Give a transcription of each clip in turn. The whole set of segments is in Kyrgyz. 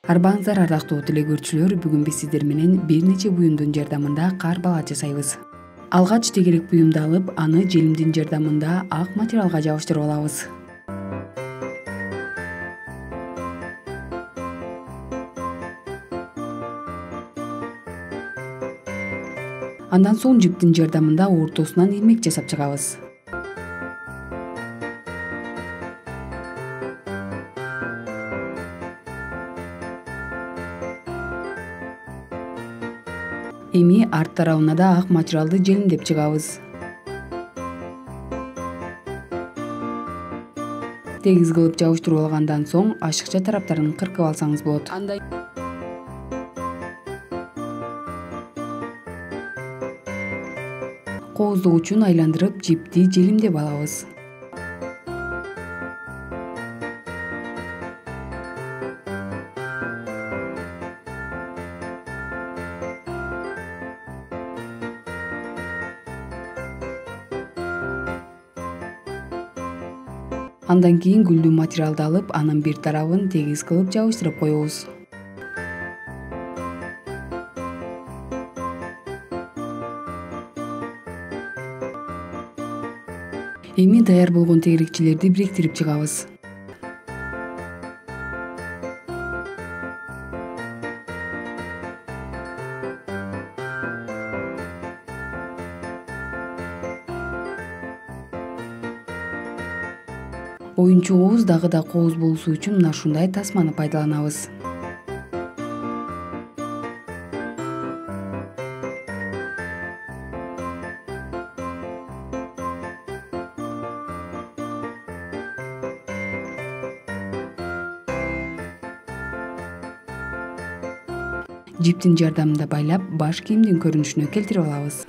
Арбаңыздар ардактуу телегөрчүлөр, бүгүн биз сиздер менен бир нече буюмдун жардамында кар бала жасайбыз. Алгач тегерек буюмду алып, аны желимдин жардамында ак материалга жабыштырып алабыз. Андан соң жиптин жардамында ортосунан илмек жасап чыгабыз. Эми арт тарабына да ак материалды желимдеп чыгабыз. Тегиз кылып жабыштырып алгандан соң ашыкча тараптарын кыркып алсаңыз болот. Кооздук учун айландырып жипти желимдеп алабыз. Андан кийин гүлдүү материалды алып, анын бир тарабын тегиз кылып жабыштырып коебуз. Эми даяр болгон тегерекчилерди бириктирип чыгабыз. Оюнчугубуз дагы да кооз болуусу үчүн мына ушундай тасманы пайдаланабыз. Жиптин жардамында байлап, баш кийимдин көрүнүшүнө келтирип алабыз.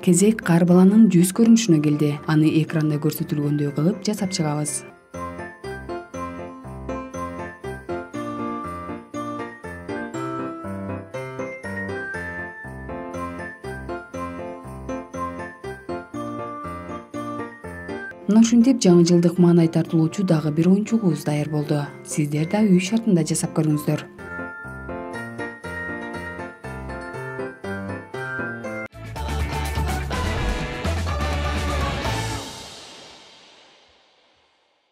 Кезек кар баланын жүз көрүнүшүнө келди. Аны экранда көрсөтүлгөндөй кылып жасап чыгабыз. Мына ушинтип жаңы жылдык маанай тартуулоочу дагы бир оюнчугубуз даяр болду. Сиздер да үй шартында жасап көрүңүздөр.